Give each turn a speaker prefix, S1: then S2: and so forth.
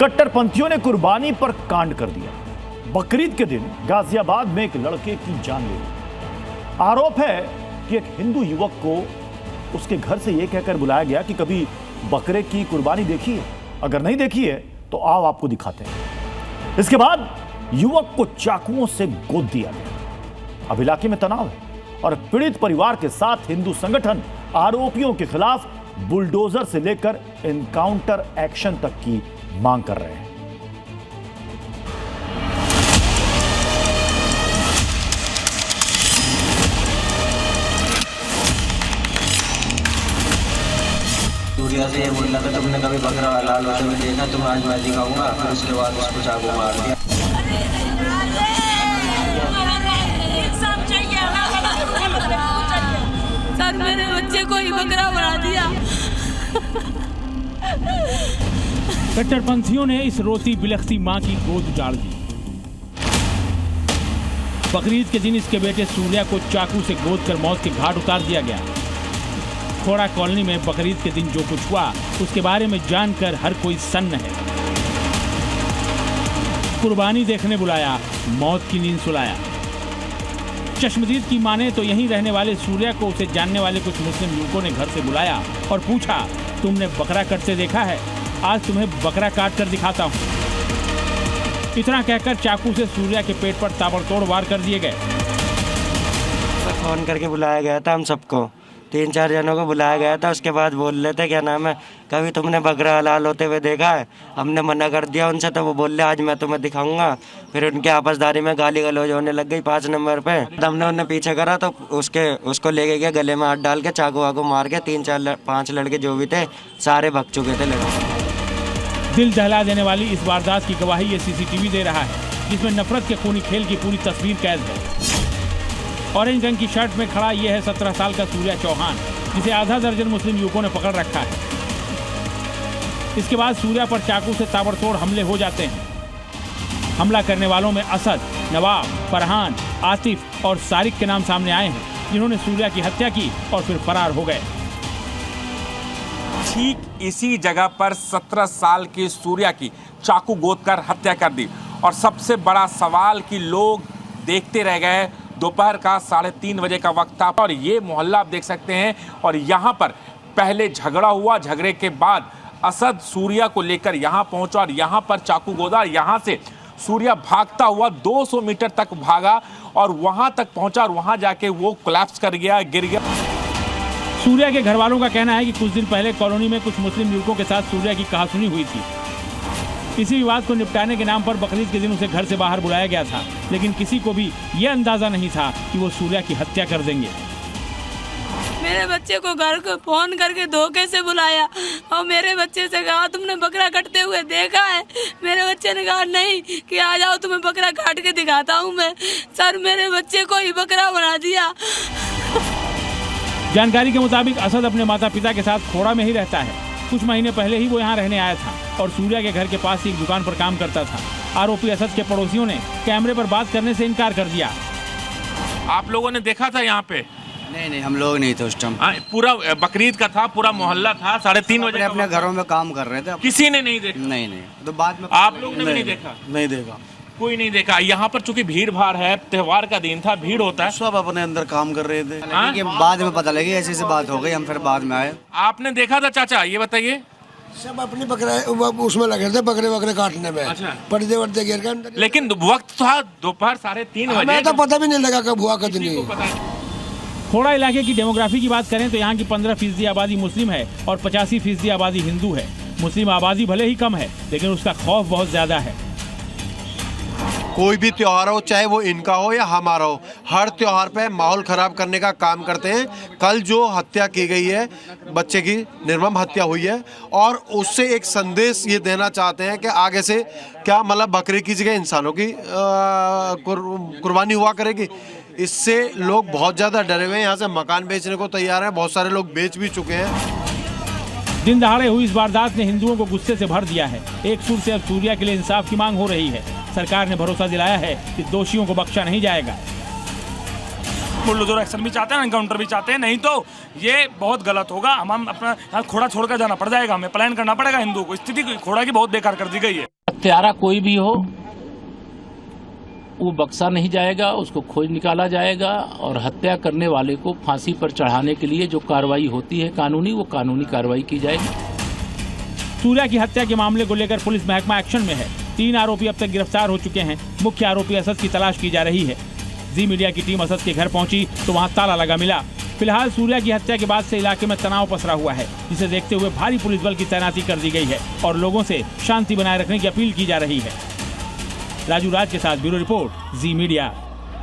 S1: कट्टरपंथियों ने कुर्बानी पर कांड कर दिया। बकरीद के दिन गाजियाबाद में एक लड़के की जान ले ली। आरोप है कि एक हिंदू युवक को उसके घर से यह कहकर बुलाया गया कि कभी बकरे की कुर्बानी देखी है, अगर नहीं देखी है तो आओ आपको दिखाते हैं। इसके बाद युवक को चाकुओं से गोद दिया गया। अब इलाके में तनाव है और पीड़ित परिवार के साथ हिंदू संगठन आरोपियों के खिलाफ बुलडोजर से लेकर एनकाउंटर एक्शन तक की मांग कर रहे हैं।
S2: सूर्या से ये बोल रहा था तुमने कभी बकरा लाल होते हुए देखा, तुम आज मैं दिखाऊंगा। फिर उसके बाद उसको चाकू मार दिया।
S3: सर मेरे बच्चे को ही बकरा बना दिया।
S4: कट्टरपंथियों ने इस रोती बिलखती मां की गोद उजाड़ दी। बकरीद के दिन इसके बेटे सूर्या को चाकू से गोद कर मौत के घाट उतार दिया गया। खोड़ा कॉलोनी में बकरीद के दिन जो कुछ हुआ उसके बारे में जानकर हर कोई सन्न है। कुर्बानी देखने बुलाया, मौत की नींद सुलाया। चश्मदीद की माने तो यहीं रहने वाले सूर्या को उसे जानने वाले कुछ मुस्लिम युवकों ने घर से बुलाया और पूछा, तुमने बकरा कटते देखा है? आज तुम्हें बकरा काट कर दिखाता हूँ। इतना कहकर चाकू से सूर्या के पेट पर ताबड़तोड़ वार कर दिए गए।
S2: फोन करके बुलाया गया था, हम सबको 3-4 जनों को बुलाया गया था। उसके बाद बोल रहे थे क्या नाम है, कभी तुमने बकरा हलाल होते हुए देखा है? हमने मना कर दिया उनसे, तो वो बोल रहे आज मैं तुम्हें दिखाऊंगा। फिर उनके आपसदारी में गाली गलौज होने लग गई 5 नंबर पे। हमने उन्हें पीछे करा तो उसको लेके गया, गले में हाथ डाल के चाकू वाकू मार के 3-4-5 लड़के जो भी थे सारे भग चुके थे लड़के।
S4: दिल दहला देने वाली इस वारदात की गवाही ये सीसीटीवी दे रहा है, जिसमें नफरत के खूनी खेल की पूरी तस्वीर कैद है। ऑरेंज रंग की शर्ट में खड़ा यह है 17 साल का सूर्या चौहान, जिसे आधा दर्जन मुस्लिम युवकों ने पकड़ रखा है। इसके बाद सूर्या पर चाकू से ताबड़तोड़ हमले हो जाते हैं। हमला करने वालों में असद, नवाब, फरहान, आतिफ और सारिक के नाम सामने आए हैं, जिन्होंने सूर्या की हत्या की और फिर फरार हो गए।
S5: ठीक इसी जगह पर 17 साल के सूर्या की चाकू गोद कर हत्या कर दी। और सबसे बड़ा सवाल कि लोग देखते रह गए। दोपहर का 3:30 बजे का वक्त था और ये मोहल्ला आप देख सकते हैं। और यहाँ पर पहले झगड़ा हुआ, झगड़े के बाद असद सूर्या को लेकर यहाँ पहुँचा और यहाँ पर चाकू गोदा। यहाँ से सूर्या भागता हुआ 200 मीटर तक भागा और वहाँ तक पहुँचा और वहाँ जाके वो कोलैप्स कर गया, गिर गया।
S4: सूर्या के घर वालों का कहना है कि कुछ दिन पहले कॉलोनी में कुछ मुस्लिम युवकों के साथ सूर्या की कहासुनी हुई थी। इसी विवाद को निपटाने के नाम पर बकरीद के दिन उसे घर से बाहर बुलाया गया था, लेकिन किसी को भी यह अंदाजा नहीं था कि वो सूर्या की हत्या कर देंगे।
S3: मेरे बच्चे को घर को फोन करके धोखे से बुलाया और मेरे बच्चे से कहा तुमने बकरा काटते हुए देखा है? मेरे बच्चे ने कहा नहीं, कि आ जाओ तुम्हें बकरा काट के दिखाता हूँ मैं। सर मेरे बच्चे को ही बकरा बना दिया।
S4: जानकारी के मुताबिक असद अपने माता पिता के साथ खोड़ा में ही रहता है। कुछ महीने पहले ही वो यहाँ रहने आया था और सूर्या के घर के पास ही एक दुकान पर काम करता था। आरोपी असद के पड़ोसियों ने कैमरे पर बात करने से इनकार कर दिया।
S5: आप लोगों ने देखा था यहाँ पे?
S6: नहीं, हम लोग नहीं थे उस टाइम।
S5: पूरा बकरीद का था, पूरा मोहल्ला था, 3:30 बजे
S6: अपने घरों में काम कर रहे थे।
S5: किसी ने नहीं देखा?
S6: नहीं, तो बाद में
S5: आप लोग ने भी नहीं देखा?
S6: नहीं देखा,
S5: कोई नहीं देखा। यहाँ पर चूंकि भीड़ भाड़ है, त्योहार का दिन था, भीड़ होता है,
S6: सब अपने अंदर काम कर रहे थे। कि बाद में पता लगी ऐसी बात हो गई, हम फिर बाद में आए।
S5: आपने देखा था चाचा? ये बताइए।
S7: सब अपनी बकरा उसमें लगे थे, बकरे काटने में।
S5: अच्छा।
S7: पर्दे वर्दे गिर गए।
S5: लेकिन वक्त था दोपहर 3:30 बजे।
S7: हमें तो पता भी नहीं लगा कब हुआ कब नहीं।
S4: खोड़ा इलाके की डेमोग्राफी की बात करें तो यहाँ की 15% आबादी मुस्लिम है और 85% आबादी हिंदू है। मुस्लिम आबादी भले ही कम है, लेकिन उसका खौफ बहुत ज्यादा है।
S8: कोई भी त्योहार हो, चाहे वो इनका हो या हमारा हो, हर त्योहार पे माहौल खराब करने का काम करते हैं। कल जो हत्या की गई है, बच्चे की निर्मम हत्या हुई है, और उससे एक संदेश ये देना चाहते हैं कि आगे से क्या मतलब बकरे की जगह इंसानों की कुर्बानी हुआ करेगी। इससे लोग बहुत ज़्यादा डरे हुए हैं। यहाँ से मकान बेचने को तैयार हैं, बहुत सारे लोग बेच भी चुके हैं।
S4: दिन दहाड़े हुई इस वारदात ने हिंदुओं को गुस्से से भर दिया है। एक सुर से अब सूर्या के लिए इंसाफ की मांग हो रही है। सरकार ने भरोसा दिलाया है कि दोषियों को बख्शा नहीं जाएगा।
S9: बुलडोजर एक्शन भी चाहते हैं, एनकाउंटर भी चाहते हैं, नहीं तो ये बहुत गलत होगा। हम अपना यहाँ खोड़ा छोड़कर जाना पड़ जाएगा, हमें पलायन करना पड़ेगा हिंदू को। स्थिति खोड़ा की बहुत बेकार कर दी गई है।
S10: हत्यारा कोई भी हो वो बख्शा नहीं जाएगा, उसको खोज निकाला जाएगा और हत्या करने वाले को फांसी पर चढ़ाने के लिए जो कार्रवाई होती है कानूनी, वो कानूनी कार्रवाई की जाएगी।
S4: सूर्या की हत्या के मामले को लेकर पुलिस महकमा एक्शन में है। 3 आरोपी अब तक गिरफ्तार हो चुके हैं। मुख्य आरोपी असद की तलाश की जा रही है। जी मीडिया की टीम असद के घर पहुंची तो वहां ताला लगा मिला। फिलहाल सूर्या की हत्या के बाद से इलाके में तनाव पसरा हुआ है, जिसे देखते हुए भारी पुलिस बल की तैनाती कर दी गई है और लोगों से शांति बनाए रखने की अपील की जा रही है। राजू राज के साथ ब्यूरो रिपोर्ट, जी मीडिया।